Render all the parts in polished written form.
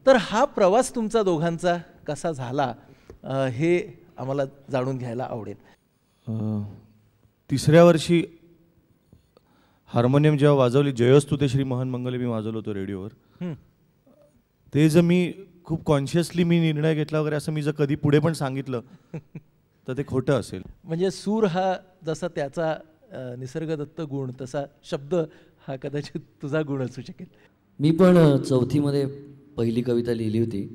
तर हा प्रवास तुमचा दोघांचा कसा झाला हे आम्हाला जाणून घ्यायला आवडेल. तिसऱ्या वर्षी हार्मोनियम जेव्हा वाजवली, जयोस्तु ते श्री मोहन मंगले मी वाजवलो होतो रेडिओवर. ते जर मी खूप कॉन्शियसली मी निर्णय घेतला वगैरे असं मी जर कधी पुढे पण सांगितलं तर ते खोटं असेल. म्हणजे सूर हा जसा त्याचा निसर्गदत्त गुण, तसा शब्द हा कदाचित तुझा गुण असू शकेल. मी पण चौथीमध्ये पहिली कविता लिहिली होती.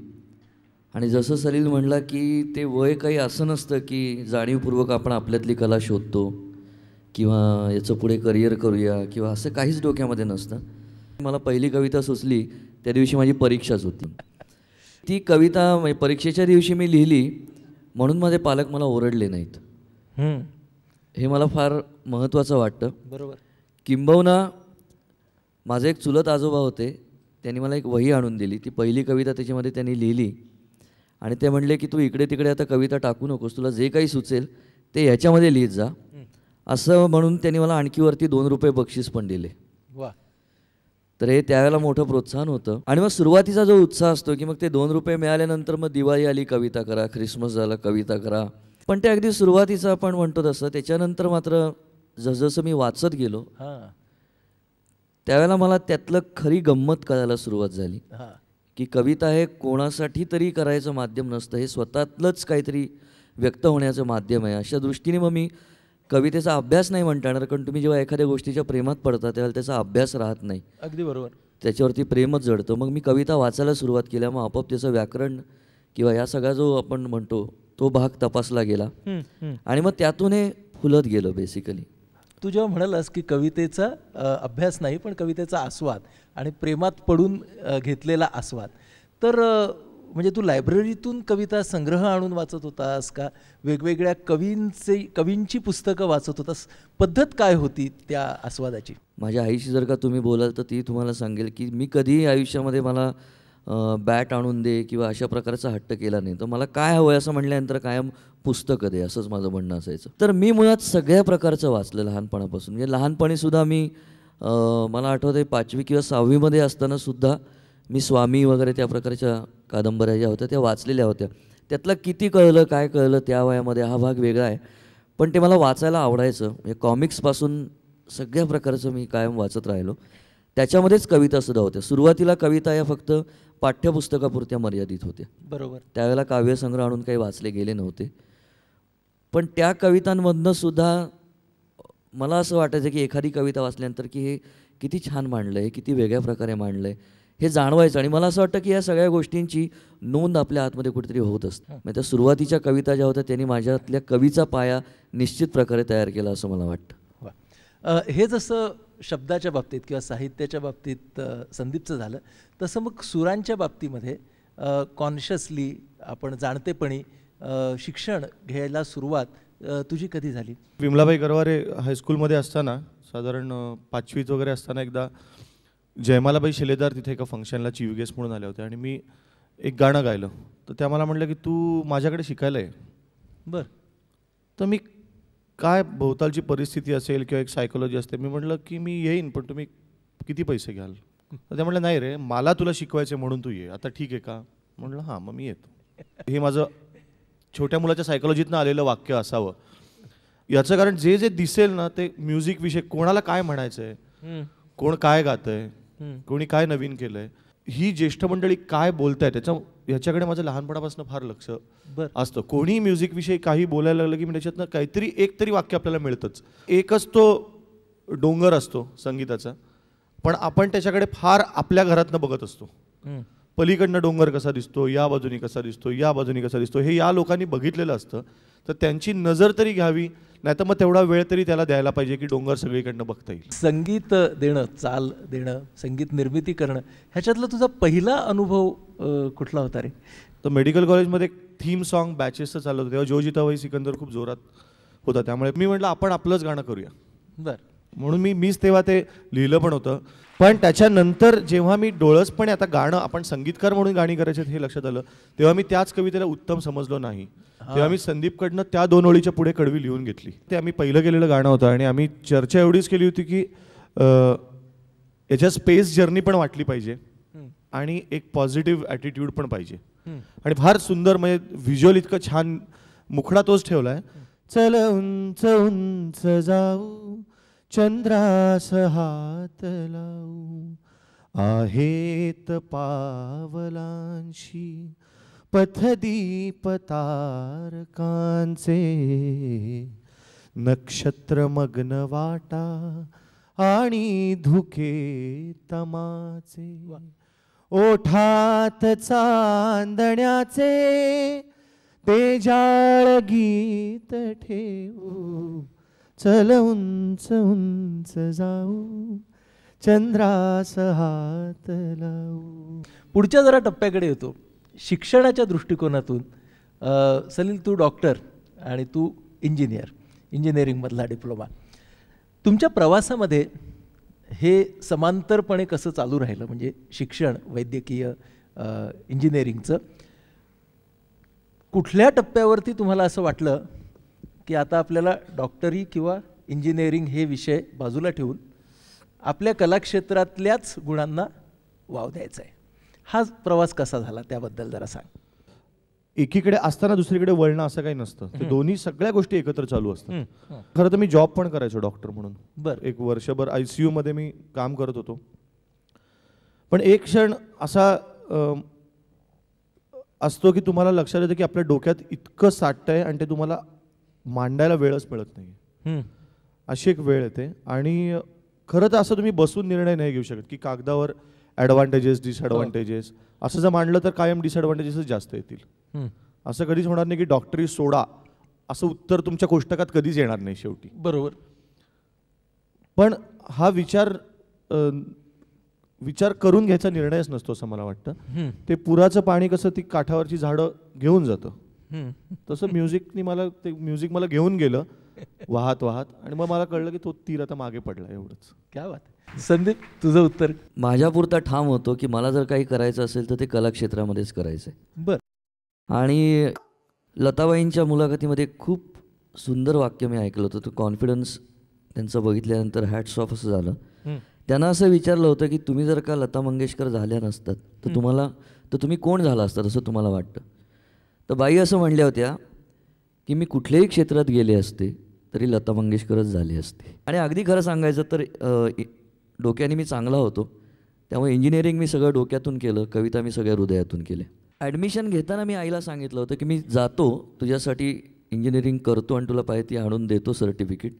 आणि जसं सलील म्हणला की ते वय काही असं नसतं की जाणीवपूर्वक आपण आपल्यातली कला शोधतो किंवा याचं पुढे करिअर करूया किंवा असं काहीच डोक्यामध्ये नसतं. मला पहिली कविता सुचली त्या दिवशी माझी परीक्षाच होती. ती कविता परीक्षेच्या दिवशी मी लिहिली म्हणून माझे पालक मला ओरडले नाहीत. हे मला फार महत्त्वाचं वाटतं. बरोबर. किंबहुना माझे एक चुलत आजोबा होते, त्यांनी मला एक वही आणून दिली. ती पहिली कविता त्याच्यामध्ये त्यांनी लिहिली आणि ते म्हणले की तू इकडे तिकडे आता कविता टाकू नकोस, तुला जे काही सुचेल ते ह्याच्यामध्ये लिहित जा. असं म्हणून त्यांनी मला आणखी वरती 2 रुपये बक्षीस पण दिले. वा. तर हे त्यावेळेला मोठं प्रोत्साहन होतं. आणि मग सुरुवातीचा जो उत्साह असतो की मग ते 2 रुपये मिळाल्यानंतर मग दिवाळी आली कविता करा, ख्रिसमस झाला कविता करा. पण ते अगदी सुरुवातीचं आपण म्हणतो तसं. त्याच्यानंतर मात्र जसजसं मी वाचत गेलो त्यावेळेला मला त्यातलं खरी गंमत कळायला सुरुवात झाली की कविता हे कोणासाठी तरी करायचं माध्यम नसतं, हे स्वतःतलंच काहीतरी व्यक्त होण्याचं माध्यम आहे. अशा दृष्टीने मग मी कवितेचा अभ्यास नाही म्हणता येणार, कारण तुम्ही जेव्हा एखाद्या गोष्टीच्या प्रेमात पडता तेव्हा त्याचा अभ्यास राहत नाही. अगदी बरोबर. त्याच्यावरती प्रेमच जडतं. मग मी कविता वाचायला सुरुवात केल्या. मग आपोआप त्याचं व्याकरण किंवा या सगळा जो आपण म्हणतो तो भाग तपासला गेला आणि मग त्यातून हे फुलत गेलं बेसिकली. तू जेव्हा म्हणालास की कवितेचा अभ्यास नाही पण कवितेचा आस्वाद आणि प्रेमात पडून घेतलेला आस्वाद, तर म्हणजे तू लायब्ररीतून कविता संग्रह आणून वाचत होतास का वेगवेगळ्या कवींची पुस्तकं वाचत होतास? पद्धत काय होती त्या आस्वादाची? माझ्या आईशी जर का तुम्ही बोलाल तर ती तुम्हाला सांगेल की मी कधीही आयुष्यामध्ये मला बॅट आणून दे किंवा अशा प्रकारचा हट्ट केला नाही. तर मला काय हवं असं म्हटल्यानंतर कायम पुस्तकं दे असंच माझं म्हणणं असायचं. तर मी मुळात सगळ्या प्रकारचं वाचलं लहानपणापासून. म्हणजे लहानपणीसुद्धा मी मला आठवतं आहे 5वी किंवा 6वीमध्ये असतानासुद्धा मी स्वामी वगैरे त्या प्रकारच्या कादंबऱ्या ज्या होत्या त्या वाचलेल्या होत्या. त्यातलं किती कळलं काय कळलं त्या वयामध्ये हा भाग वेगळा आहे, पण ते मला वाचायला आवडायचं. म्हणजे कॉमिक्सपासून सगळ्या प्रकारचं मी कायम वाचत राहिलो. त्याच्यामध्येच कवितासुद्धा होत्या. सुरुवातीला कविता या फक्त पाठ्यपुस्तकापुरत्या मर्यादित होत्या. बरोबर. त्यावेळेला काव्यसंग्रह आणून काही वाचले गेले नव्हते. पण त्या कवितांमधनं सुद्धा मला असं वाटायचं की एखादी कविता वाचल्यानंतर की हे किती छान मांडलं आहे, किती वेगळ्या प्रकारे मांडलं आहे हे जाणवायचं. आणि मला असं वाटतं की या सगळ्या गोष्टींची नोंद आपल्या आतमध्ये कुठेतरी होत असते. म्हणजे त्या सुरुवातीच्या कविता ज्या होत्या त्यांनी माझ्यातल्या कवीचा पाया निश्चित प्रकारे तयार केला असं मला वाटतं. हे जसं शब्दाच्या बाबतीत किंवा साहित्याच्या बाबतीत संदीपचं झालं, तसं मग सुरांच्या बाबतीमध्ये कॉन्शियसली आपण जाणतेपणी शिक्षण घ्यायला सुरुवात तुझी कधी झाली? विमलाबाई गरवारे हायस्कूलमध्ये असताना साधारण 5वीत वगैरे असताना एकदा जयमालाबाई शिलेदार तिथे एका फंक्शनला चीफ गेस्ट म्हणून आले होते आणि मी एक गाणं गायलं. तर त्या मला म्हटलं की तू माझ्याकडे शिकायला आहे. बरं. तर मी काय भोवतालची परिस्थिती असेल किंवा एक सायकोलॉजी असते, मी म्हटलं की मी येईन पण तुम्ही किती पैसे घ्याल? तर ते म्हटलं नाही रे मला तुला शिकवायचं म्हणून तू ये. आता ठीक आहे का? म्हटलं हां मग मी येतो. हे माझं छोट्या मुलाच्या सायकोलॉजीतनं आलेलं वाक्य असावं. याचं कारण जे जे दिसेल ना ते म्युझिक विषय, कोणाला काय म्हणायचं आहे, कोण काय गातं आहे, कोणी काय नवीन केलं आहे, ही ज्येष्ठ मंडळी काय बोलत आहे ह्याच्याकडे माझं लहानपणापासून फार लक्ष असतं. कोणी म्युझिकविषयी काही बोलायला लागलं की मी त्याच्यातनं काहीतरी एक तरी वाक्य आपल्याला मिळतंच. एकच तो डोंगर असतो संगीताचा, पण आपण त्याच्याकडे फार आपल्या घरातनं बघत असतो. पलीकडनं डोंगर कसा दिसतो, या बाजूनी कसा दिसतो, या बाजूनी कसा दिसतो, हे या लोकांनी बघितलेलं असतं. तर त्यांची नजर तरी घ्यावी, नाही तर मग तेवढा वेळ तरी त्याला द्यायला पाहिजे की डोंगर सगळीकडनं बघता येईल. संगीत देणं, चाल देणं, संगीत निर्मिती करणं, ह्याच्यातला तुझा पहिला अनुभव कुठला होता रे? तर मेडिकल कॉलेजमध्ये थीम सॉन्ग बॅचेसचं चाललं होतं तेव्हा जो जिताबाई सिकंदर खूप जोरात होता. त्यामुळे मी म्हटलं आपण आपलंच गाणं करूया. बरं. म्हणून मीच तेव्हा ते लिहिलं पण होतं. पण त्याच्यानंतर जेव्हा मी डोळसपणे आता गाणं आपण संगीतकार म्हणून गाणी करायचे हे लक्षात आलं, तेव्हा मी त्याच कवितेला उत्तम समजलो नाही. तेव्हा मी संदीपकडनं त्या 2 ओळीच्या पुढे कडवी लिहून घेतली. ते आम्ही पहिलं केलेलं गाणं होतं आणि आम्ही चर्चा एवढीच केली होती की याच्या स्पेस जर्नी पण वाटली पाहिजे. आणि एक पॉझिटिव्ह ॲटिट्यूड पण पाहिजे. आणि फार सुंदर म्हणजे व्हिज्युअल इतकं छान मुखडा तोच ठेवलाय. चल उंच उंच जाऊ चंद्रास हात लावू आहेत पावलांशी पथदीप तारकांचे नक्षत्र मग्न वाटा आणि धुके तमाचे ओठात चांदण्याचे ते जाळ गीत ठेवू चल उंच उंच जाऊ चंद्रास हात लावू. पुढच्या जरा टप्प्याकडे येतो. शिक्षणाच्या दृष्टिकोनातून सलील, तू डॉक्टर आणि तू इंजिनिअरिंगमधला डिप्लोमा. तुमच्या प्रवासामध्ये हे समांतरपणे कसं चालू राहिलं, म्हणजे शिक्षण वैद्यकीय इंजिनिअरिंगचं? कुठल्या टप्प्यावरती तुम्हाला असं वाटलं की आता आपल्याला डॉक्टरी किंवा इंजिनिअरिंग हे विषय बाजूला ठेवून आपल्या कलाक्षेत्रातल्याच गुणांना वाव द्यायचा आहे? हा प्रवास कसा झाला त्याबद्दल जरा सांग. एकीकडे असताना दुसरीकडे वळणं असं काही नसतं. ते दोन्ही सगळ्या गोष्टी एकत्र चालू असतात. खरं तर मी जॉब पण करायचो डॉक्टर म्हणून. बरं. एक वर्षभर ICU मध्ये मी काम करत होतो. पण एक क्षण असा असतो की तुम्हाला लक्षात येतं की आपल्या डोक्यात इतकं साठतंय आणि ते तुम्हाला मांडायला वेळच मिळत नाही. अशी एक वेळ येते. आणि खरं तर असं तुम्ही बसून निर्णय नाही घेऊ शकत की कागदावर ॲडव्हान्टेजेस डिसॲडव्हान्टेजेस असं जर मांडलं तर कायम डिसॲडव्हान्टेजेसच जास्त येतील. असं कधीच होणार नाही की डॉक्टरी सोडा असं उत्तर तुमच्या कोष्टकात कधीच येणार नाही शेवटी. बरोबर. पण हा विचार करून घ्यायचा निर्णयच नसतो असं मला वाटतं. ते पुराचं पाणी कसं ती काठावरची झाडं घेऊन जातं, तसं म्युझिक मला घेऊन गेलं वाहत वाहत. आणि मग मला कळलं की तो तीर आता मागे पडला. एवढंच. क्या बात. संदीप, तुझं उत्तर? माझ्यापुरता ठाम होतो की मला जर काही करायचं असेल तर ते कलाक्षेत्रामध्येच करायचं आहे. बरं. आणि लताबाईंच्या मुलाखतीमध्ये खूप सुंदर वाक्य मी ऐकलं होतं. तो कॉन्फिडन्स त्यांचं बघितल्यानंतर हॅट्स ऑफ असं झालं. त्यांना असं विचारलं होतं की तुम्ही जर का लता मंगेशकर झाल्या नसतात तर तुम्ही कोण झाला असतात असं तुम्हाला वाटतं? तर बाई असं म्हणल्या होत्या की मी कुठल्याही क्षेत्रात गेले असते तरी लता मंगेशकरच झाले असते. आणि अगदी खरं सांगायचं तर डोक्याने मी चांगला होतो, त्यामुळे इंजिनिअरिंग मी सगळं डोक्यातून केलं, कविता मी सगळ्या हृदयातून केल्या. ॲडमिशन घेताना मी आईला सांगितलं होतं की मी जातो तुझ्यासाठी इंजिनिअरिंग करतो आणि तुला पाहिजे ती आणून देतो सर्टिफिकेट,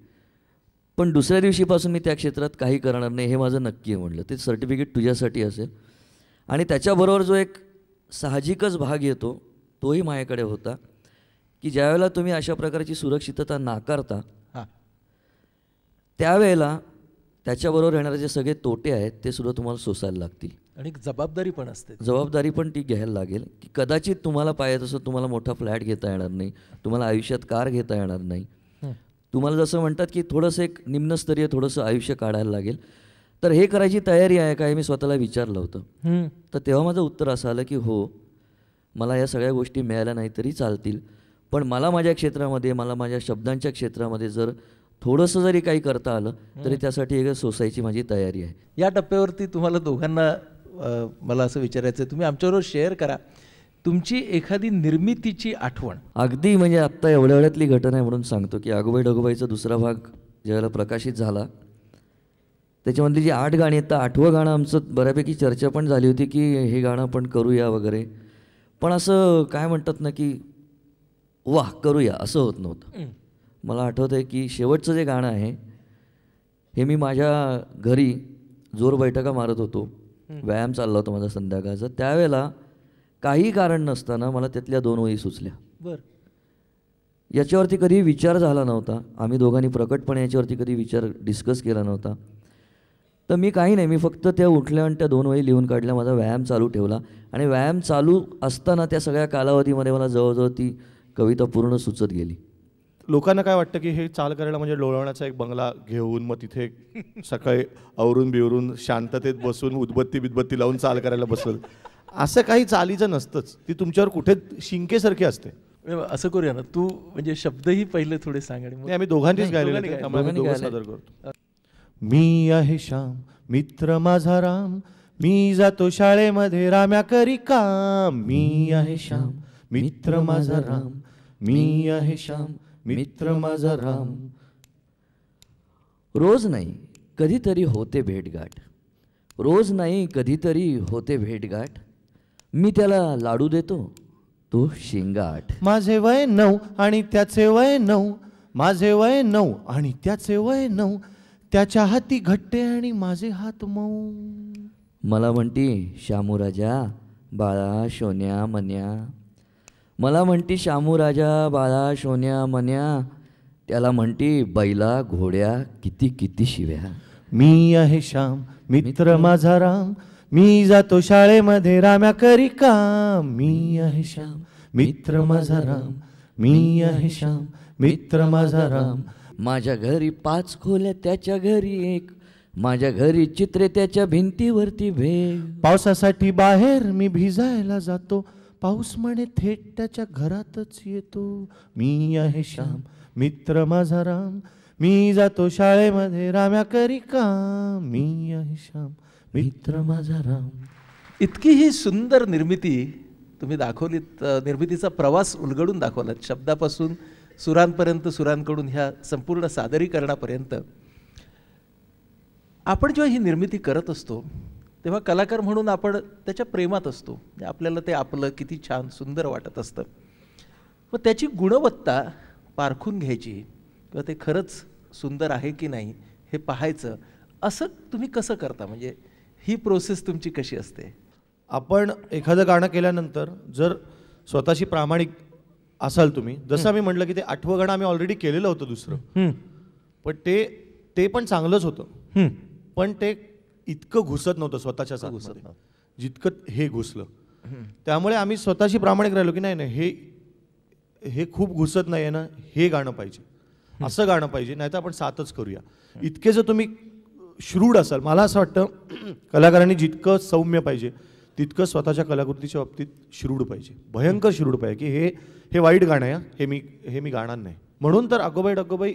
पण दुसऱ्या दिवशीपासून मी त्या क्षेत्रात काही करणार नाही हे माझं नक्की आहे म्हटलं. ते सर्टिफिकेट तुझ्यासाठी असेल. आणि त्याच्याबरोबर जो एक साहजिकच भाग येतो तोही माझ्याकडे होता की ज्यावेळेला तुम्ही अशा प्रकारची सुरक्षितता नाकारता त्यावेळेला त्याच्याबरोबर येणारे जे सगळे तोटे आहेत ते सुद्धा तुम्हाला सोसायला लागतील. आणि जबाबदारी पण असते. जबाबदारी पण ती घ्यायला लागेल की कदाचित तुम्हाला पाहिजे तसं तुम्हाला मोठा फ्लॅट घेता येणार नाही, तुम्हाला आयुष्यात कार घेता येणार नाही, तुम्हाला जसं म्हणतात की थोडंसं एक निम्नस्तरीय थोडंसं आयुष्य काढायला लागेल. तर हे करायची तयारी आहे का हे मी स्वतःला विचारलं होतं. तर तेव्हा माझं उत्तर असं आलं की हो, मला या सगळ्या गोष्टी मिळाल्या नाही तरी चालतील, पण मला माझ्या क्षेत्रामध्ये, मला माझ्या शब्दांच्या क्षेत्रामध्ये जर थोडंसं जरी काही करता आलं तरी त्यासाठी एक सोसायची माझी तयारी आहे. या टप्प्यावरती तुम्हाला दोघांना मला असं विचारायचं आहे, तुम्ही आमच्याबरोबर शेअर करा तुमची एखादी निर्मितीची आठवण. अगदी म्हणजे आत्ता एवढ्या वेळातली घटना आहे म्हणून सांगतो की अगोबाई डगोबाईचा दुसरा भाग ज्यावेळेला प्रकाशित झाला त्याच्यामधली जी 8 गाणी आहेत तर 8वं गाणं आमचं बऱ्यापैकी चर्चा पण झाली होती की हे गाणं आपण करूया वगैरे, पण असं काय म्हणतात ना की वाह करूया असं होत नव्हतं. मला आठवतं आहे की शेवटचं जे गाणं आहे हे मी माझ्या घरी जोर बैठका मारत होतो, व्यायाम चालला होता माझा संध्याकाळचा, त्यावेळेला काही कारण नसताना मला त्यातल्या 2 ओळी सुचल्या. बरं. याच्यावरती कधी विचार झाला नव्हता, आम्ही दोघांनी प्रकटपणे याच्यावरती कधी विचार डिस्कस केला नव्हता. तर मी काही नाही, मी फक्त त्या उठल्या आणि त्या 2 ओळी लिहून काढल्या, माझा व्यायाम चालू ठेवला आणि व्यायाम चालू असताना त्या सगळ्या कालावधीमध्ये मला जवळजवळ ती कविता पूर्ण सुचत गेली. लोकांना काय वाटतं की हे चाल करायला म्हणजे लोळवण्याचा एक बंगला घेऊन मग तिथे सकाळी आवरून बिवरून शांततेत बसून उदबत्ती बिदबत्ती लावून चाल करायला बसलं, असं काही चालीचं नसतंच. ती तुमच्यावर कुठे शिंकेसारखी असते. असं करूया ना, तू म्हणजे शब्दही पहिले थोडे सांग. आणि आम्ही दोघांनीच गायले सादर करतो. मी आहे श्याम मित्र माझा राम, मी जातो शाळेमध्ये राम्या करी काम. मी आहे श्याम मित्र माझा राम. मी आहे श्याम मित्र माझा राम. रोज नाही कधीतरी होते भेटगाठ. रोज नाही कधीतरी होते भेटगाठ. मी त्याला लाडू देतो तो शेंगाट. माझे वय 9 आणि त्याचे वय 9. माझे वय 9 आणि त्याचे वय 9. त्याच्या हाती घट्टे आणि माझे हात मऊ. मला म्हणती शामू राजा बाळा सोन्या मन्या. मला म्हणती शामू राजा बाळा सोन्या मन्या. त्याला म्हणती बैला घोड्या किती किती शिव्या. मी आहे श्याम मित्र माझा राम. मी जातो शाळेमध्ये राम्या करी काम. मी आहे श्याम मित्र माझा राम. मी आहे श्याम मित्र माझा राम. माझ्या घरी 5 खोल्या त्याच्या घरी 1. माझ्या घरी चित्रे त्याच्या भिंतीवरती भेग. पावसासाठी बाहेर मी भिजायला जातो. पाऊस म्हणे थेट त्याच्या घरातच येतो. मी आहे श्याम मित्र माझा राम. मी जातो शाळेमध्ये राम्या करी काम. मी आहे श्याम मित्र माझा राम. इतकी ही सुंदर निर्मिती तुम्ही दाखवलीत. निर्मितीचा प्रवास उलगडून दाखवलात, शब्दापासून सुरांपर्यंत, सुरांकडून ह्या संपूर्ण सादरीकरणापर्यंत. आपण जेव्हा ही निर्मिती करत असतो तेव्हा कलाकार म्हणून आपण त्याच्या प्रेमात असतो. आपल्याला ते आपलं किती छान सुंदर वाटत असतं. मग त्याची गुणवत्ता पारखून घ्यायची किंवा ते खरंच सुंदर आहे की नाही हे पाहायचं, असं तुम्ही कसं करता? म्हणजे ही प्रोसेस तुमची कशी असते? आपण एखादं गाणं केल्यानंतर जर स्वतःशी प्रामाणिक असाल तुम्ही, जसं आम्ही म्हटलं की ते 8वं गाणं आम्ही ऑलरेडी केलेलं होतं दुसरं, पण ते पण चांगलंच होतं, पण ते इतकं घुसत नव्हतं स्वतःच्या साथमध्ये जितकं हे घुसलं. त्यामुळे आम्ही स्वतःशी प्रामाणिक राहिलो की नाही नाही हे खूप घुसत नाही आहे ना, हे गाणं पाहिजे, असं गाणं पाहिजे, नाही तर आपण साथच करूया. इतके जर तुम्ही श्रूड असाल, मला असं वाटतं कलाकारांनी जितकं सौम्य पाहिजे तितकं स्वतःच्या कलाकृतीच्या बाबतीत श्रूड पाहिजे, भयंकर श्रूड पाहिजे की हे वाईट गाणं आहे, हे मी गाणार नाही. म्हणून तर अगोबाई डगोबाई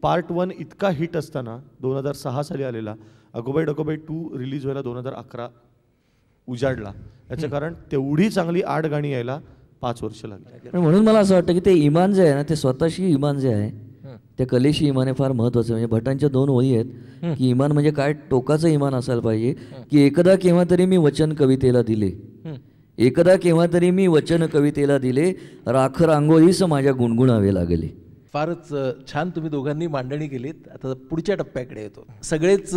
पार्ट 1 इतका हिट असताना 2006 साली आलेला, अगोबाई डगोबाई 2 रिलीज व्हायला 2011 उजाडला. याचं कारण तेवढी चांगली 8 गाणी यायला 5 वर्ष लागली. म्हणून मला असं वाटतं की ते इमान जे आहे ना, ते स्वतःशी इमान जे आहे त्या कलेशी इमान हे फार महत्त्वाचं. म्हणजे भटांच्या 2 ओळी आहेत की इमान म्हणजे काय, टोकाचं इमान असायला पाहिजे की एकदा केव्हा तरी मी वचन कवितेला दिले, एकदा केव्हा तरी मी वचन कवितेला दिले, राख रांगोळीस माझ्या गुणगुणावे लागले. फारच छान तुम्ही दोघांनी मांडणी केलीत. आता पुढच्या टप्प्याकडे येतो. सगळेच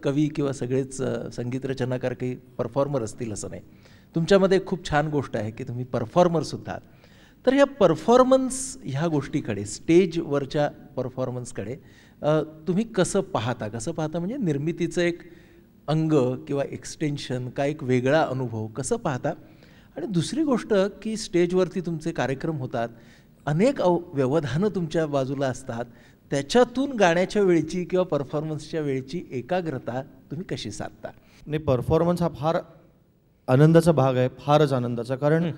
कवी किंवा सगळेच संगीत रचनाकार काही परफॉर्मर असतील असं नाही. तुमच्यामध्ये खूप छान गोष्ट आहे की तुम्ही परफॉर्मरसुद्धा आहात. तर ह्या परफॉर्मन्स ह्या गोष्टीकडे, स्टेजवरच्या परफॉर्मन्सकडे तुम्ही कसं पाहता म्हणजे निर्मितीचं एक अंग किंवा एक्सटेन्शन का एक वेगळा अनुभव कसं पाहता? आणि दुसरी गोष्ट की स्टेजवरती तुमचे कार्यक्रम होतात, अनेक व्यवधानं तुमच्या बाजूला असतात, त्याच्यातून गाण्याच्या वेळची किंवा परफॉर्मन्सच्या वेळची एकाग्रता तुम्ही कशी साधता? नाही, परफॉर्मन्स हा फार आनंदाचा भाग आहे, फारच आनंदाचा. कारण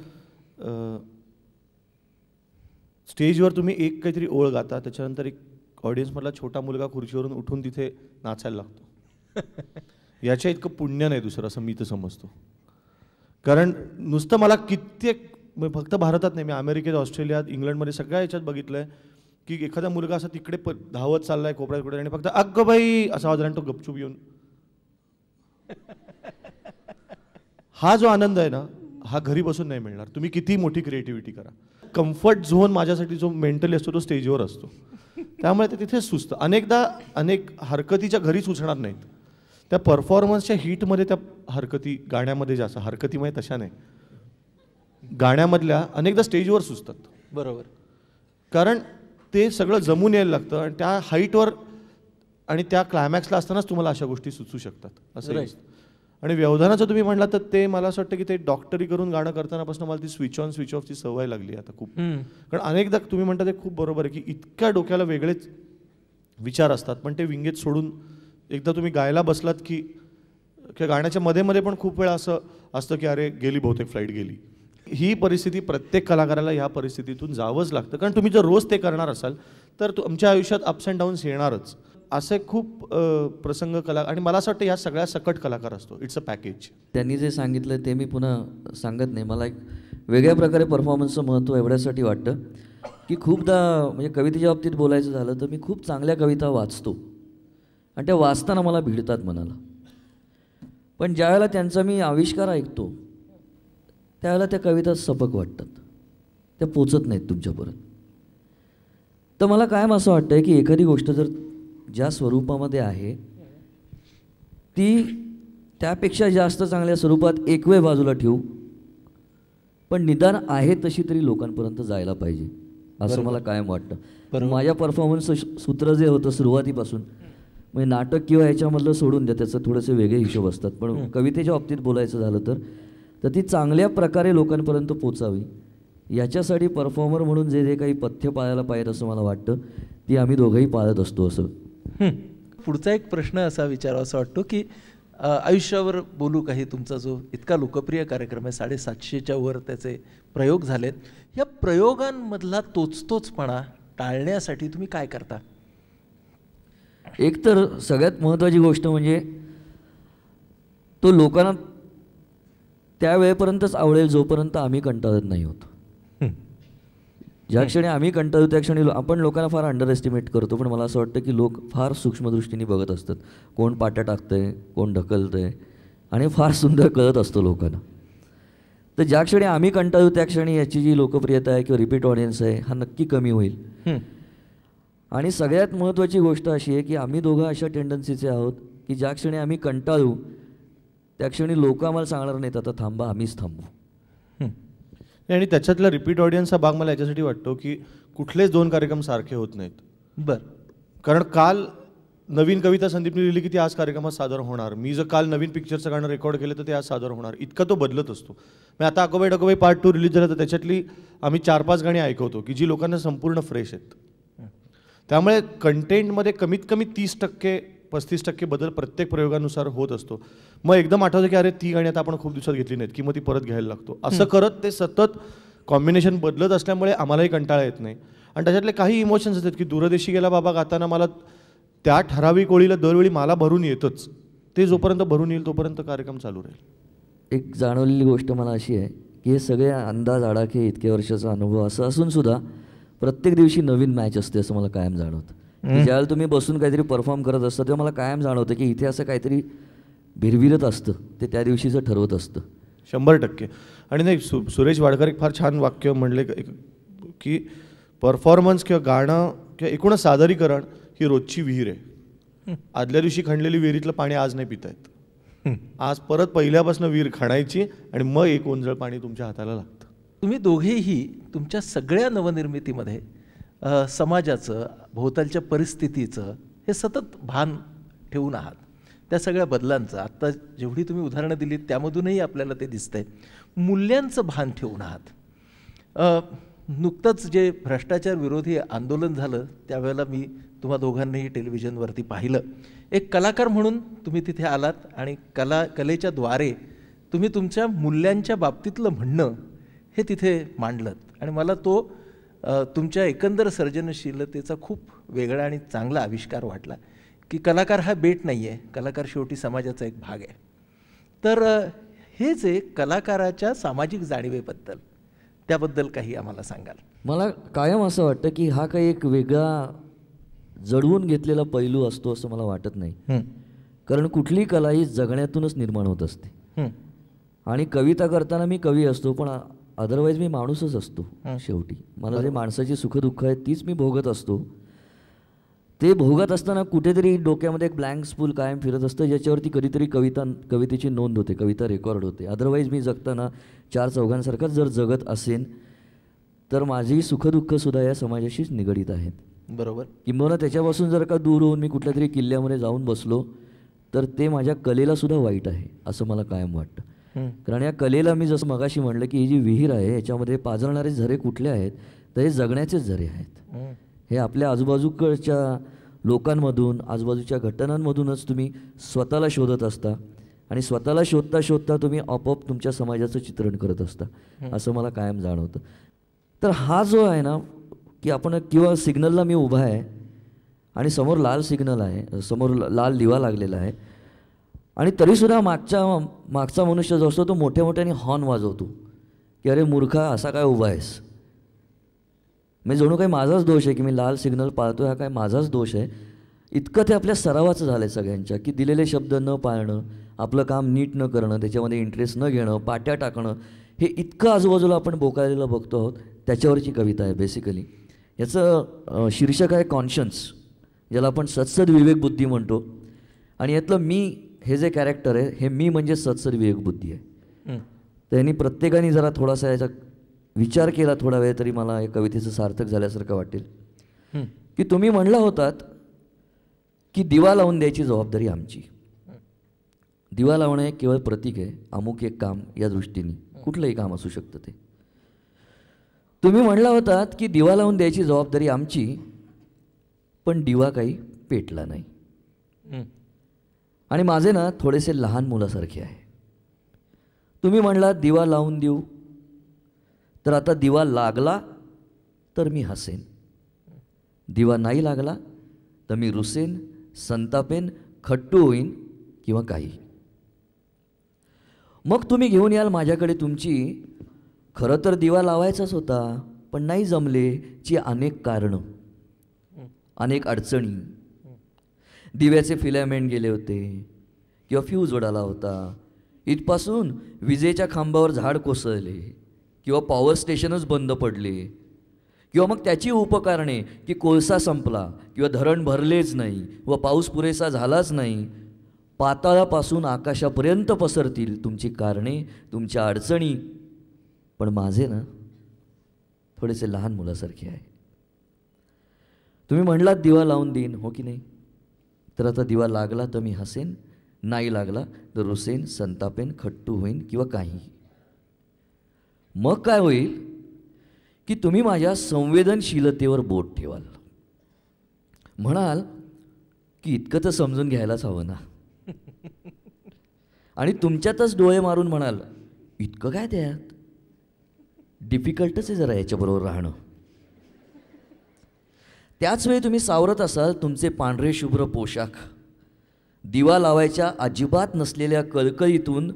स्टेजवर तुम्ही एक काहीतरी ओळ गाता, त्याच्यानंतर एक ऑडियन्समधला छोटा मुलगा खुर्चीवरून उठून तिथे नाचायला लागतो. याच्या इतकं पुण्य नाही दुसरं, असं मी तर समजतो. कारण नुसतं मला कित्येक, फक्त भारतात नाही, मी अमेरिकेत, ऑस्ट्रेलियात, इंग्लंडमध्ये सगळ्या याच्यात बघितलं आहे की एखादा मुलगा असा तिकडे धावत चाललाय कोपऱ्यात आणि फक्त अगं बाई असा आवाज, आणि तो गपचूप येऊन. हा जो आनंद आहे ना, हा घरी बसून नाही मिळणार, तुम्ही किती मोठी क्रिएटिव्हिटी करा. कम्फर्ट झोन माझ्यासाठी जो मेंटली असतो तो स्टेजवर असतो, त्यामुळे ते तिथेच सुचतं. अनेक हरकतीच्या घरी सुचणार नाहीत, त्या परफॉर्मन्सच्या हीटमध्ये त्या हरकती, गाण्यामध्ये जास्त हरकतीमध्ये तशा नाही, गाण्यामधल्या अनेकदा स्टेजवर सुचतात. बरोबर. कारण ते सगळं जमून यायला लागतं आणि त्या हाईटवर आणि त्या क्लायमॅक्सला असतानाच तुम्हाला अशा गोष्टी सुचू शकतात असं. आणि व्यवधानाचं तुम्ही म्हटलं तर ते मला असं वाटतं की ते डॉक्टरी करून गाणं करतानापासून मला ती स्विच ऑन स्विच ऑफची सवय लागली आता खूप. कारण अनेकदा तुम्ही म्हणता ते खूप बरोबर आहे की इतक्या डोक्याला वेगळेच विचार असतात, पण ते विंगेत सोडून एकदा तुम्ही गायला बसलात की गाण्याच्या मध्ये पण खूप वेळा असं असतं की अरे गेली, बहुतेक फ्लाईट गेली. ही परिस्थिती प्रत्येक कलाकाराला ह्या परिस्थितीतून जावंच लागतं. कारण तुम्ही जर रोज ते करणार असाल तर तुमच्या आयुष्यात अप्स अँड डाऊन्स येणारच. असे खूप प्रसंग कला आणि मला असं वाटतं ह्या सगळ्या सकट कलाकार असतो. It's a package. त्यांनी जे सांगितलं ते मी पुन्हा सांगत नाही. मला एक वेगळ्या प्रकारे परफॉर्मन्सचं महत्त्व एवढ्यासाठी वाटतं की खूपदा म्हणजे कवितेच्या बाबतीत बोलायचं झालं तर मी खूप चांगल्या कविता वाचतो आणि त्या वाचताना मला भिडतात मनाला. पण ज्यावेळेला त्यांचा मी आविष्कार ऐकतो त्यावेळेला त्या कविता सपक वाटतात, त्या पोचत नाहीत तुमच्यापर्यंत. तर मला कायम असं वाटतं आहे की एखादी गोष्ट जर ज्या स्वरूपामध्ये आहे ती त्यापेक्षा जास्त चांगल्या स्वरूपात एक वेळ बाजूला ठेवू, पण निदान आहे तशी तरी लोकांपर्यंत जायला पाहिजे असं मला कायम वाटतं. माझ्या परफॉर्मन्सचं सूत्र जे होतं सुरुवातीपासून म्हणजे नाटक किंवा ह्याच्यामधलं सोडून द्या, त्याचं थोडेसे वेगळे हिशोब असतात, पण कवितेच्या बाबतीत बोलायचं झालं तर ती चांगल्या प्रकारे लोकांपर्यंत पोचावी याच्यासाठी परफॉर्मर म्हणून जे जे काही पथ्य पाळायला पाहिजे असं मला वाटतं ती आम्ही दोघंही पाळत असतो. असं पुढचा एक प्रश्न असा विचारावा असं वाटतो की आयुष्यावर बोलू काही, तुमचा जो इतका लोकप्रिय कार्यक्रम आहे, 750च्या वर त्याचे प्रयोग झालेत, या प्रयोगांमधला तोचतोचपणा टाळण्यासाठी तुम्ही काय करता? एक तर सगळ्यात महत्त्वाची गोष्ट म्हणजे तो लोकांना त्या वेळेपर्यंतच आवडेल जोपर्यंत आम्ही कंटाळत नाही होतो. ज्या क्षणी आम्ही कंटाळतो त्या क्षणी आपण लोकांना फार अंडर एस्टिमेट करतो, पण मला असं वाटतं की लोक फार सूक्ष्मदृष्टीने बघत असतात. कोण पाट्या टाकतंय, कोण ढकलतंय, आणि फार सुंदर कळत असतो लोकांना. तर ज्या क्षणी आम्ही कंटाळू त्या क्षणी याची जी लोकप्रियता आहे किंवा रिपीट ऑडियन्स आहे हा नक्की कमी होईल. आणि सगळ्यात महत्त्वाची गोष्ट अशी आहे की आम्ही दोघं अशा टेंडन्सीचे आहोत की ज्या क्षणी आम्ही कंटाळू त्या क्षणी लोक आम्हाला सांगणार नाहीत आता थांबा, आम्हीच थांबू. आणि त्याच्यातला रिपीट ऑडियन्सचा भाग मला याच्यासाठी वाटतो की कुठलेच दोन कार्यक्रम सारखे होत नाहीत. बरं, कारण काल नवीन कविता संदीपने लिहिली की ती आज कार्यक्रमात सादर होणार. मी जर काल नवीन पिक्चरचं गाणं रेकॉर्ड केलं तर ते आज सादर होणार. इतका तो बदलत असतो. मी आता अकोबाई डकोबाई पार्ट 2 रिलीज झालं तर त्याच्यातली आम्ही 4-5 गाणी ऐकवतो की जी लोकांना संपूर्ण फ्रेश आहेत. त्यामुळे कंटेंटमध्ये कमीत कमी 30%-35% बदल प्रत्येक प्रयोगानुसार होत असतो. मग एकदम आठवतं की अरे ती गाणी आता आपण खूप दिवसात घेतली नाहीत की मग ती परत घ्यायला लागतो. असं करत ते सतत कॉम्बिनेशन बदलत असल्यामुळे आम्हालाही कंटाळा येत नाही. आणि त्याच्यातले काही इमोशन्स असतात की दूरदेशी गेला बाबा गाताना मला त्या ठराविक ओळीला दरवेळी मला भरून येतच. ते जोपर्यंत भरून येईल तोपर्यंत कार्यक्रम चालू राहील. एक जाणवलेली गोष्ट मला अशी आहे की हे सगळे अंदाज आडाखे इतक्या वर्षाचा अनुभव असं असून सुद्धा प्रत्येक दिवशी नवीन मॅच असते असं मला कायम जाणवतं. ज्यावेळेला तुम्ही बसून काहीतरी परफॉर्म करत असता तेव्हा मला कायम जाणवतं की इथे असं काहीतरी भिरभिरत असतं, ते त्या दिवशीचं ठरवत असतं. 100%. आणि नाही सुरेश वाडकर एक फार छान वाक्य म्हणले की परफॉर्मन्स किंवा गाणं किंवा एकूणच सादरीकरण ही रोजची विहीर आहे. आदल्या दिवशी खणलेली विहिरीतलं पाणी आज नाही पिता येत. आज परत पहिल्यापासून विहीर खणायची आणि मग एक ओंजळ पाणी तुमच्या हाताला लागतं. तुम्ही दोघेही तुमच्या सगळ्या नवनिर्मितीमध्ये समाजाचं, भोवतालच्या परिस्थितीचं हे सतत भान ठेवून आहात. त्या सगळ्या बदलांचं आत्ता जेवढी तुम्ही उदाहरणं दिलीत त्यामधूनही आपल्याला ते दिसतंय. मूल्यांचं भान ठेवून आहात. नुकतंच जे भ्रष्टाचार विरोधी आंदोलन झालं त्यावेळेला मी तुम्हा दोघांनीही टेलिव्हिजनवरती पाहिलं. एक कलाकार म्हणून तुम्ही तिथे आलात आणि कलेच्या द्वारे तुम्ही तुमच्या मूल्यांच्या बाबतीतलं म्हणणं हे तिथे मांडलं आणि मला तो तुमच्या एकंदर सर्जनशीलतेचा खूप वेगळा आणि चांगला आविष्कार वाटला की कलाकार हा बेट नाही आहे, कलाकार शेवटी समाजाचा एक भाग आहे. तर हेच एक कलाकाराच्या सामाजिक जाणीवेबद्दल, त्याबद्दल काही आम्हाला सांगाल? मला कायम असं वाटतं की हा काही एक वेगळा जडवून घेतलेला पैलू असतो असं मला वाटत नाही. कारण कुठली कला ही जगण्यातूनच निर्माण होत असते. आणि कविता करताना मी कवी असतो पण अदरवाईज मी माणूसच असतो. शेवटी मला जे माणसाची सुखदुःख आहेत तीच मी भोगत असतो. ते भोगत असताना कुठेतरी डोक्यामध्ये एक ब्लँक स्पूल कायम फिरत असतं ज्याच्यावरती कधीतरी कवितेची नोंद होते, कविता रेकॉर्ड होते. अदरवाईज मी जगताना 4 चौघांसारखाच जर जगत असेन तर माझी सुखदुःखसुद्धा या समाजाशीच निगडीत आहेत. बरोबर. किंबहुना त्याच्यापासून जर का दूर होऊन मी कुठल्या तरी किल्ल्यामध्ये जाऊन बसलो तर ते माझ्या कलेलासुद्धा वाईट आहे असं मला कायम वाटतं. कारण या कलेला मी जसं मगाशी म्हणलं की ही जी विहीर आहे याच्यामध्ये पाझरणारे झरे कुठले आहेत तर हे जगण्याचेच झरे आहेत. हे आपल्या आजूबाजूकडच्या लोकांमधून, आजूबाजूच्या घटनांमधूनच तुम्ही स्वतःला शोधत असता आणि स्वतःला शोधता शोधता तुम्ही आपोआप तुमच्या समाजाचं चित्रण करत असता असं मला कायम जाणवतं. तर हा जो आहे ना की आपण किंवा सिग्नलला मी उभा आहे आणि समोर लाल सिग्नल आहे, समोर लाल दिवा लागलेला आहे, आणि तरीसुद्धा मागचा मनुष्य जो असतो तो मोठ्या मोठ्याने हॉर्न वाजवतो की अरे मूर्खा असा काय उभा आहेस. म्हणजे जणू काही माझाच दोष आहे की मी लाल सिग्नल पाळतो, हा काय माझाच दोष आहे. इतकं ते आपल्या सरावाचं झालं आहे सगळ्यांच्या, की दिलेले शब्द न पाळणं, आपलं काम नीट न करणं, त्याच्यामध्ये इंटरेस्ट न घेणं, पाट्या टाकणं, हे इतकं आजूबाजूला आपण बोकाळलेलं बघतो आहोत. त्याच्यावरची कविता आहे बेसिकली. याचं शीर्षक आहे कॉन्शन्स, ज्याला आपण सत्सद विवेक बुद्धी म्हणतो. आणि यातलं मी हे जे कॅरेक्टर आहे हे मी म्हणजे सत्सद विवेक बुद्धी आहे. त्यांनी प्रत्येकाने जरा थोडासा याचा विचार केला थोडा वेळ तरी मला या कवितेचं सार्थक झाल्यासारखं वाटेल. की तुम्ही म्हणला होतात की दिवा लावून द्यायची जबाबदारी आमची. दिवा लावणं हे केवळ प्रतीक आहे, अमुक एक काम या दृष्टीने, कुठलंही काम असू शकतं ते. तुम्ही म्हणला होतात की दिवा लावून द्यायची जबाबदारी आमची, पण दिवा काही पेटला नाही. आणि माझे ना थोडेसे लहान मुलासारखे आहे. तुम्ही म्हणला दिवा लावून देऊ, तर आता दिवा लागला तर मी हसेन, दिवा नाही लागला तर मी रुसेन, संतापेन, खट्टू होईन किंवा काही. मग तुम्ही घेऊन याल माझ्याकडे तुमची खरं तर दिवा लावायचाच होता पण नाही जमले ची अनेक कारणं, अनेक अडचणी. दिव्याचे फिलामेंट गेले होते किंवा फ्यूज उडाला होता, इथपासून विजेच्या खांबावर झाड कोसळले किंवा पॉवर स्टेशनच बंद पडले, किंवा मग त्याची उपकारणे की कोळसा संपला किंवा धरण भरलेच नाही व पाऊस पुरेसा झालाच नाही. पाताळापासून आकाशापर्यंत पसरतील तुमची कारणे, तुमच्या अडचणी, पण माझे ना थोडेसे लहान मुलासारखे आहे. तुम्ही म्हणलात दिवा लावून देईन, हो की नाही, तर आता दिवा लागला तर मी हसेन, नाही लागला तर रुसेन, संतापेन, खट्टू होईन किंवा काही. मग काय होईल की तुम्ही माझ्या संवेदनशीलतेवर बोट ठेवाल, म्हणाल की इतकं तर समजून घ्यायलाच हवं ना, आणि तुमच्यातच डोळे मारून म्हणाल इतकं काय त्यात, डिफिकल्टच आहे जरा याच्याबरोबर राहणं. त्याचवेळी तुम्ही सावरत असाल तुमचे पांढरे शुभ्र पोशाख, दिवा लावायच्या अजिबात नसलेल्या कळकळीतून,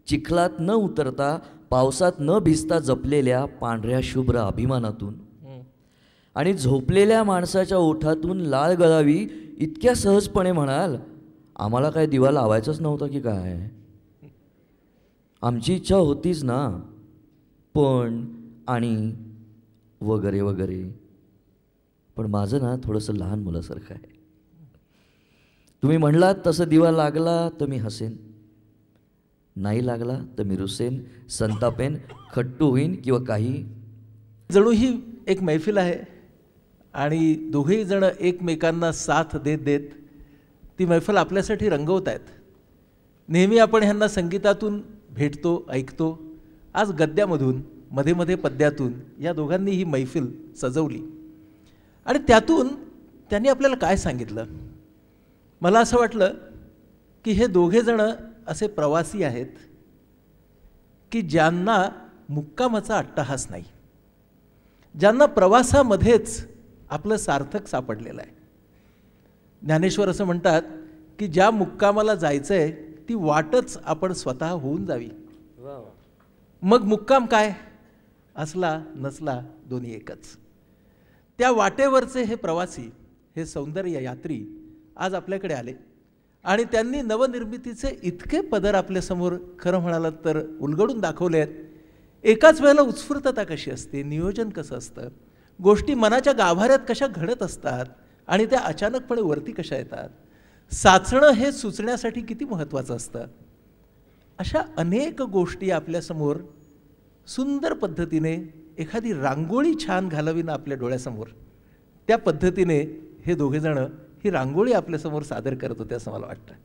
चिखलात न उतरता पावसात न भिजता जपलेल्या पांढऱ्या शुभ्र अभिमानातून, आणि झोपलेल्या माणसाच्या ओठातून लाळ गळावी इतक्या सहजपणे म्हणाल आम्हाला काय दिवा लावायचाच नव्हता की काय, आमची इच्छा होतीच ना, पण आणि वगैरे वगैरे. पण माझं ना थोडंसं लहान मुलासारखं आहे. तुम्ही म्हणलात तसं दिवा लागला तर मी हसेन, नाही लागला तर मी रुसेन, संतापेन, खट्टू होईन किंवा काही. जणू ही एक मैफिल आहे आणि दोघेही जण एकमेकांना साथ देत देत ती मैफिल आपल्यासाठी रंगवत आहेत. नेहमी आपण ह्यांना संगीतातून भेटतो, ऐकतो. आज गद्यामधून, मध्ये मध्ये पद्यातून या दोघांनी ही मैफिल सजवली. आणि त्यातून त्यांनी आपल्याला काय सांगितलं, मला असं वाटलं की हे दोघे जण असे प्रवासी आहेत की ज्यांना मुक्कामाचा अट्टहास नाही, ज्यांना प्रवासामध्येच आपलं सार्थक सापडलेलं आहे. ज्ञानेश्वर असं म्हणतात की ज्या मुक्कामाला जायचं आहे ती वाटच आपण स्वतः होऊन जावी. मग मुक्काम काय, असला नसला दोन्ही एकच. त्या वाटेवरचे हे प्रवासी, हे सौंदर्य यात्री आज आपल्याकडे आले आणि त्यांनी नवनिर्मितीचे इतके पदर आपल्यासमोर खरं म्हणालात तर उलगडून दाखवले आहेत. एकाच वेळेला उत्स्फूर्तता कशी असते, नियोजन कसं असतं, गोष्टी मनाच्या गाभाऱ्यात कशा घडत असतात आणि त्या अचानकपणे वरती कशा येतात, साचणं हे सुचण्यासाठी किती महत्त्वाचं असतं. अशा अनेक गोष्टी आपल्यासमोर सुंदर पद्धतीने एखादी रांगोळी छान घालावी ना आपल्या डोळ्यासमोर, त्या पद्धतीने हे दोघेजणं ही रांगोळी आपल्यासमोर सादर करत होते असं मला वाटतं.